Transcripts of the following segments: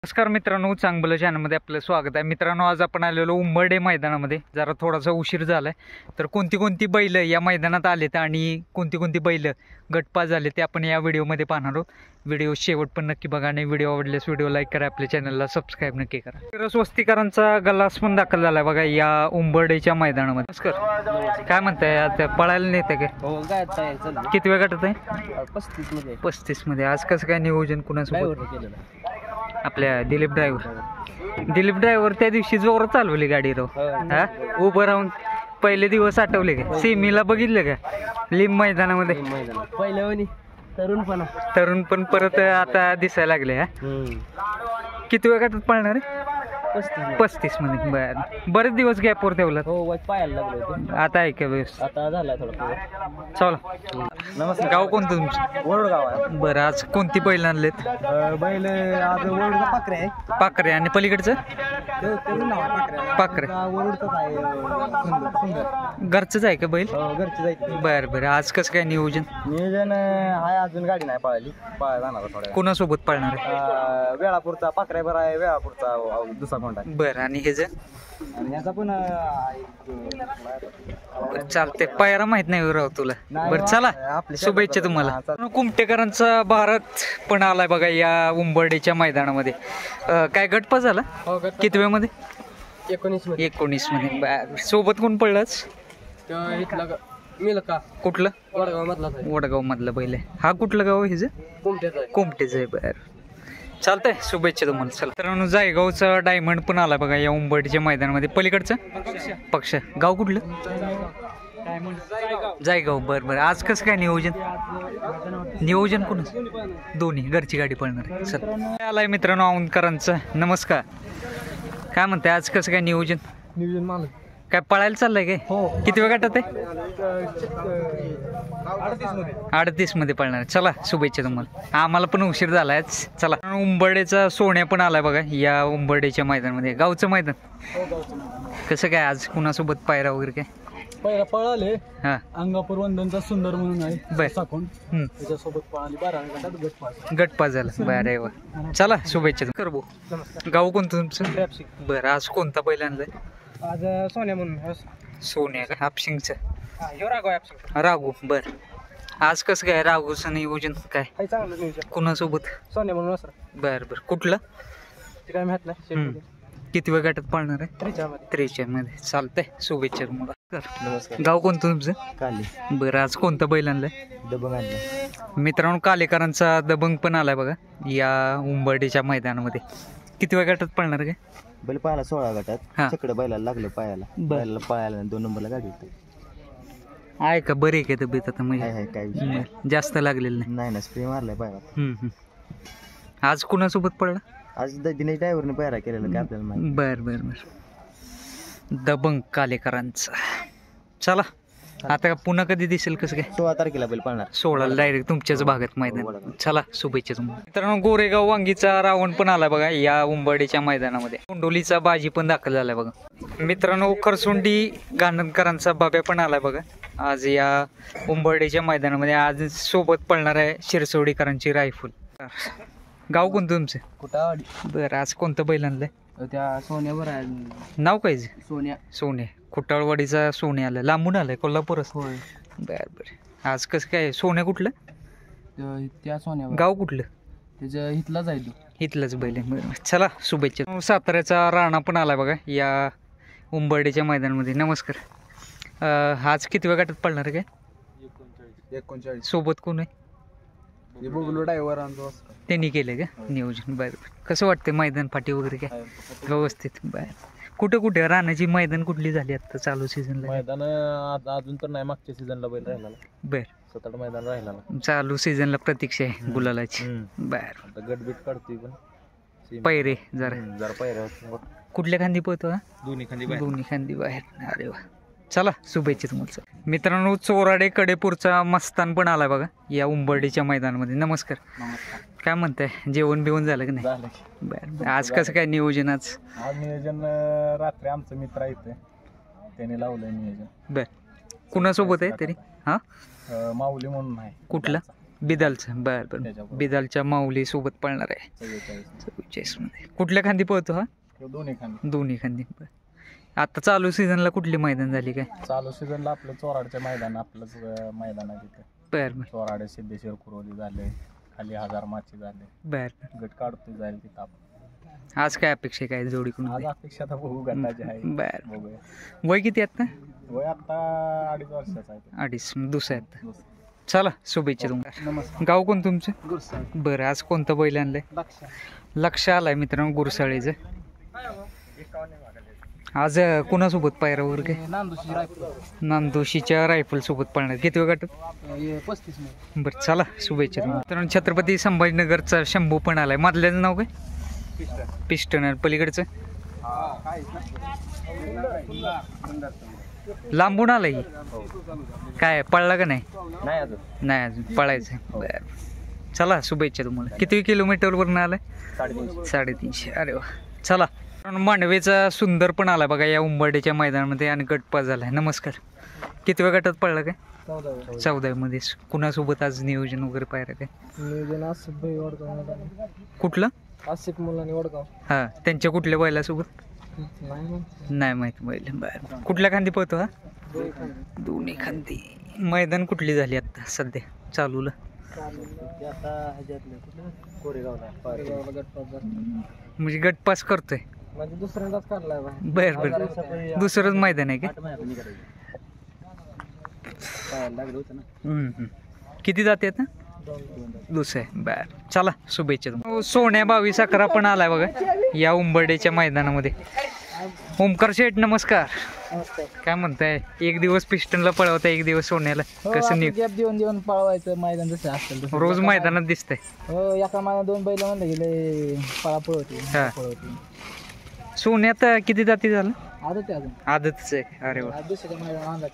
नमस्कार मित्रांनो, चांगलं चॅनलमध्ये आपलं स्वागत आहे. मित्रांनो, आज आपण आलेलो उंबरडे मैदानामध्ये. जरा थोडासा उशीर झाला आहे, तर कोणती कोणती बैलं या मैदानात आलेत आणि कोणती कोणती बैलं गटपास झाले ते आपण या व्हिडिओमध्ये पाहणार आहोत. व्हिडिओ शेवट पण नक्की बघा आणि व्हिडिओ आवडल्यास व्हिडिओ लाईक करा, आपल्या चॅनलला सबस्क्राईब नक्की करा. स्वस्तिकारांचा गलास पण दाखल झाला आहे बघा या उंबरडेच्या मैदानामध्ये. नमस्कार, काय म्हणताय? आता पळायला नेते काय? किती वेळ गटात आहे? 35 मध्ये. आज कसं काय नियोजन कुणासोबत? आपल्या दिलीप ड्रायव्हर त्या दिवशी जोरात चालवली गाडी राव. हा, उभं राहून पहिले दिवस आठवले का? सेमीला बघितलं का लिंब मैदानामध्ये? तरुण पण परत आता दिसायला लागले. हा, किती वेळात पळणार आहे? 35 मध्ये. बरेच दिवस गॅपवर ठेवला. आता आहे का व्यवस्थित? आता झाला थोडा. चला, नमस्कार. गाव कोणतं तुमचं? वडगाव आहे. बरं, आज कोणती बैल आणलेत? बैल आज वडगा पाखरे आहे. पाखरे. आणि पलीकडचं पाखरे घरचंच आहे का बैल? घरचे जायचे. बरं बरं. आज कसं काय नियोजन? आहे, अजून गाडी नाही पळाली, जाणार थोड्या. कोणासोबत पळणार आहे? वेळापूरचा पाखरे बरा आहे, वेळापूरचा दुसरा कोणता. बरं. आणि ह्याच? आणि ह्याचा पण चालते. पायरा माहित नाही राव तुला. बरं, चला, शुभेच्छा तुम्हाला. कुमटेकरांचा भारत पण आलाय बघा या उंबरडेच्या मैदानामध्ये. काय गटपास झाला? किती वेळामध्ये? 19 मध्ये. सोबत कोण पडलाच? कुठलं? वडगाव मधला बैल आहे. हा कुठलं गाव आहे? कुमटेच आहे. बरं, चालतंय, शुभेच्छा तुम्हाला. चला मित्रांनो, जायगावचा डायमंड पण आला बघा या उंबरडेच्या मैदानामध्ये. पलीकडचं पक्ष. गाव कुठलं? जायगाव. बरं बरं. आज कसं काय नियोजन कोण? दोन्ही घरची गाडी पळणार आहे. चल, आलाय मित्रांनो औंधकरांचं. नमस्कार, काय म्हणते? आज कसं काय नियोजन मालक काय पळायला चाललंय काय? हो. किती वेळ गटात आहे? 38 मध्ये पळणार. चला, शुभेच्छा तुम्हाला. आम्हाला पण उशीर झालाय. चला, उंबरडेचा सोन्या पण आलाय बघा या उंबरडेच्या मैदानामध्ये. गावचं मैदान कसं काय? आज कुणासोबत पायरा वगैरे काय? पहिला पळाले. हा, अंगापूर वंदनचा सुंदर म्हणून आहे. त्याच्यासोबत पळाली. 12 गटात गटपास झाला. बरं वा. चला, शुभेच्छा करबो. गाव कोणतं तुमचं? बरं. आज कोणता बैल आणलाय? आज सोन्या म्हणून. सोन्या का? हापशिंगचं राघू. बर. आज कसं काय राघूचं नियोजन काय? चांगलं नियोजन. कुणासोबत? सोन्या म्हणून. बर बर. कुठलं? ते काय माहित नाही. किती वेळ गटात पळणार आहे? 43 मध्ये. चालतंय, शुभेच्छा तुम्हाला. गाव कोणतं तुमचं? काली. बरं. आज कोणतं बैल आणलंय? दबंग आणलं. मित्रांनो, कालेकरांचा दबंग पण आलाय बघा या उंबरडेच्या मैदानामध्ये. किती वेळ गटात पळणार काय? बैल पाहायला 16 गटात. चकडं बैलाला लागलं पायाला. बैलाला पायाला 2 नंबरला गाडी होती. आहे का? बरे काय तब्येत आता? म्हणजे काय जास्त लागलेलं नाही ना. स्प्रे मारलाय पायाला. आज कुणासोबत पडला? आज दिनेश ड्रायव्हरने पायरा केलेला काय आपल्याला माहिती. बर बर बर. दबंग कालेकरांचा. चला, आता पुन्हा कधी दिसेल कसं काय? 16 तारखेला बैल पाळणार. 16 डायरेक्ट तुमच्याच भागात मैदान. चला, शुभेच्छा तुम्हाला. मित्रांनो, गोरेगाव वांगीचा रावण पण आला बघा या उंबरडेच्या मैदानामध्ये. कोंडोलीचा बाजी पण दाखल झालाय बघा. मित्रांनो, खरसुंडी गाणनकरांचा बाब्या पण आलाय बघा आज या उंबरडेच्या मैदानामध्ये. आज सोबत पळणार आहे शिरसोडीकरांची रायफल. गाव कोणतं तुमचं? कुटावाडी. बरं. आज कोणतं बैल आणलंय? त्या सोन्यावर आहे. नाव काय? सोन्या. खुटाळवाडीचा सोन्या आलाय. लांबून आलाय कोल्हापूरच. होय. बर बर. आज कसं काय? सोन्या कुठलं? त्या सोन्यावर. गाव कुठलं? त्याच्या इथला जाईल. इथलंच बैल आहे. बरं. चला, शुभेच्छा. साताऱ्याचा राणा पण आलाय बघा या उंबरडेच्या मैदानामध्ये. नमस्कार. आज किती वेळ गटात पळणार काय? 39. सोबत कोण आहे? ड्रायव्हर त्यांनी केलं का नियोजन? बरं बरं. कसं वाटतं मैदान फाटी वगैरे काय व्यवस्थित? बरं. कुठे रानाची मैदान कुठली झाली आता चालू सीझनला? मैदान अजून तर नाही. मागच्या सीझनला बैल राहिला. बर. 7-8 मैदान राहिला. चालू सीझनला प्रतीक्षा आहे गुलालाची. बर. गटबीट काढतोय पण पैरे जरा पैरे. कुठल्या खांदी पोहतो? दोन्ही खांदी बाहेर. अरे वा. चला, शुभेच्छा तुम्हाला. मित्रांनो, चोराडे कडेपूरचा मस्तान पण आलाय बघा या उंबरडीच्या मैदानामध्ये. नमस्कार. काय म्हणताय? जेवण बिवण झालं की नाही? बरं. आज कसं काय नियोजन? आज नियोजन रात्री आमचं मित्र येते त्याने लावलंय नियोजन. बर. कुणासोबत आहे तरी? हा, माऊली म्हणून आहे. कुठला? बिदालचं बर बर त्याच्याबरोबर. बिदालच्या माऊली सोबत पळणार आहे 44 मध्ये. कुठल्या खांदी पळतो हा? दोन्ही खांदी. दोन्ही खांदी. बर. आता चालू सीझनला कुठली मैदान झाली काय? चालू सीझनला आपलं चोराडच्या मैदान आपलंच मैदान आहे तिथं. बर बर चोराडे सिद्धेश्वर कुरोली झाले, खाली 1000 माची झाले. बर. गट काढतो जाईल तिथं आपण. आज काय अपेक्षा काय जोडी आज कोण? अपेक्षा तर बघू गटाची आहे. बर. बघूया. वय किती आता? वय आता 2.5 वर्षाचा आहे. 2.5 दुसऱ्या आहेत. चला शुभेच्छा तुम्हाला. नमस्कार. गाव कोण तुमचं? गुरसाळ. बरं आज कोणतं बैल आणलंय? लक्ष आलाय मित्रांनो गुरसाळीचं. आज कुणासोबत पायरावर काय? नांदोशीच्या रायफल सोबत पळणार. किती वेळ गाठत? 35 बरं चला शुभेच्छा तुम्हाला. मित्रांनो छत्रपती संभाजीनगरचा शंभू पण आलाय. मधल्याचं नाव काय? पिस्टन. आणि पलीकडचं लांबून आलाय. काय पळला का नाही? नाही अजून पळायचं. बरं चला शुभेच्छा तुम्हाला. किती किलोमीटरवरून आलाय? 350. अरे वा. चला मांडवेचा सुंदर पण आला बघा या उंबरड्याच्या मैदानामध्ये आणि गटपास झालाय. नमस्कार. किती वेळ गटात पडला काय? 14 मध्ये. कुणासोबत आज नियोजन वगैरे पाहिलं काय? नियोजन कुठलं? आसिफ मुलांनी वडगाव. हा त्यांच्या कुठल्या बैलासोबत? नाही माहित बैल. बरं कुठल्या खांदी पळतो हा? दोन्ही खांदी. मैदान कुठली झाली आता सध्या चालूला? म्हणजे गटपास करतोय. म्हणजे दुसऱ्यांदाच काढलाय. बर बर दुसरंच मैदान आहे का? किती जाते आता? दुसरं. बर चला शुभेच्छा तुम्हाला. सोन्या 22-11 पण आलाय बघा या उंबरड्याच्या मैदानामध्ये. ओमकार शेठ नमस्कार. काय म्हणताय? एक दिवस पिस्टनला पळवता, एक दिवस सोन्याला. कसं गॅप देऊन पळवायचं मैदान जसं असेल रोज मैदानात दिसतंय? हो एका मैदानात 2 बैल म्हणलं गेले पळापळ होती. सोन्यात किती जाती झालं? आदत आहे अजून. आदतच आहे. अरे वा. दुसऱ्या मैदान आणला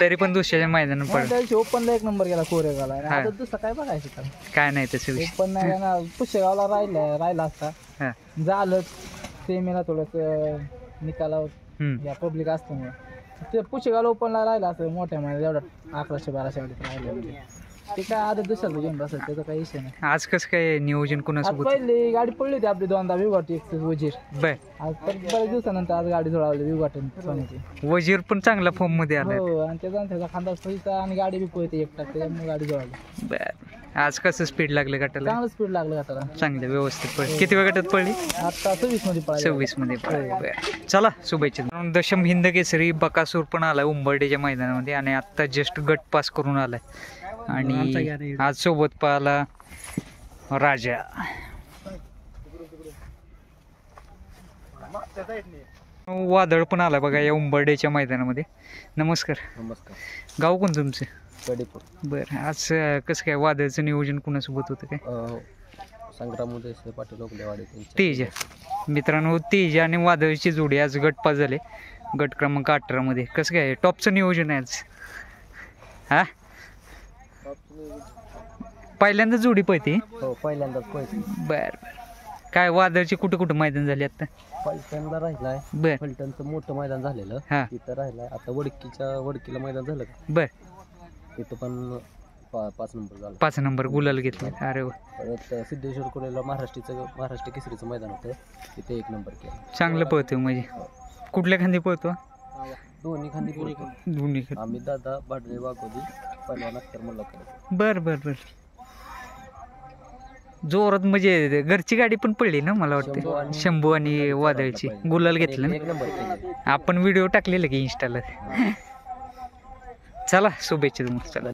तरी पण दुसऱ्याच्या मैदानात पडलं. ओपनला 1 नंबर गेला कोरेगावला. आदत दुसरा काय बघायचं त्याला. काय नाही तसं विषय. ओपन नाही ना पुशेगावला राहिला असता. हा. झालं सेमीला थोडस निकालावर या पब्लिक असल्यामुळे ते पुशेगावला ओपनला राहिला असं मोठ्या महिन्यात एवढं 1100-1200 राहिले. ते काय आदत दुसऱ्याला घेऊन बसेल त्याचा काही विषय नाही. आज कसं काय नियोजन कोणासोबत? पहिली गाडी पडली होती आपली 2दा विघाटी वजीर. बर. आज तर बऱ्याच दिवसानंतर आज गाडी जोडावली विघाटन सोन्याची. वजीर पण चांगला फॉर्म मध्ये आलाय. हो आणि त्याचा खांदा पळीचा आणि गाडी बी पळते एकटा त्यामुळे गाडी जोडावली. बर. आज कसं स्पीड लागलं गटाला? चांगलं स्पीड लागलं गटाला. चांगलं व्यवस्थित पडली. किती वेळ गटात पडली? आता 26 मध्ये पळाली. 26 मध्ये पडली. बर चला शुभेच्छा. दशम हिंद केसरी बकासूर पण आलाय उंबरड्याच्या मैदानामध्ये आणि आता जस्ट गट पास करून आलाय. आणि आज सोबत पाहिला राजा. वादळ पण आला बघा या उंबरड्याच्या मैदानामध्ये. नमस्कार. नमस्कार. गाव कोण तुमचं? कडेपूर. बरं आज कसं काय वादळचं नियोजन कुणासोबत होतं काय? संग्राम उदय पाटील ओकलेवाडी. तेजा. मित्रांनो तेजा आणि वादळची जोडी आज गटपास झाले गट क्रमांक 18 मध्ये. कसं काय टॉपचं नियोजन आहे आज? हा पहिल्यांदा जोडी पळते? हो पहिल्यांदाच पळते. बर बर. काय वादळची कुठं कुठं मैदान झाले आता? फलटणला राहिलाय. बर. फलटणचं मोठं मैदान झालेलं हा. तिथं राहिलाय. आता वडकीला मैदान झालं का? बर. तिथं पण 5 नंबर झाला. 5 नंबर गुलाल घेतले. अरे वा. परत सिद्धेश्वर कुरेला महाराष्ट्र केसरीचं मैदान होतं तिथे 1 नंबर केला. चांगलं पळतो म्हणजे. कुठल्या खांदी पळतो? दोन्ही खांदी दोन्ही खांदी. आम्ही दादा बाडरे वाघोली पहिला नक्कर मला. बर बर बर. जोरात म्हणजे घरची गाडी पण पडली ना मला वाटतं. शंभू आणि वादळची गुलाल घेतलं ना आपण व्हिडिओ टाकलेला की इंस्टाला. चला शुभेच्छा तुम्हाला. चला.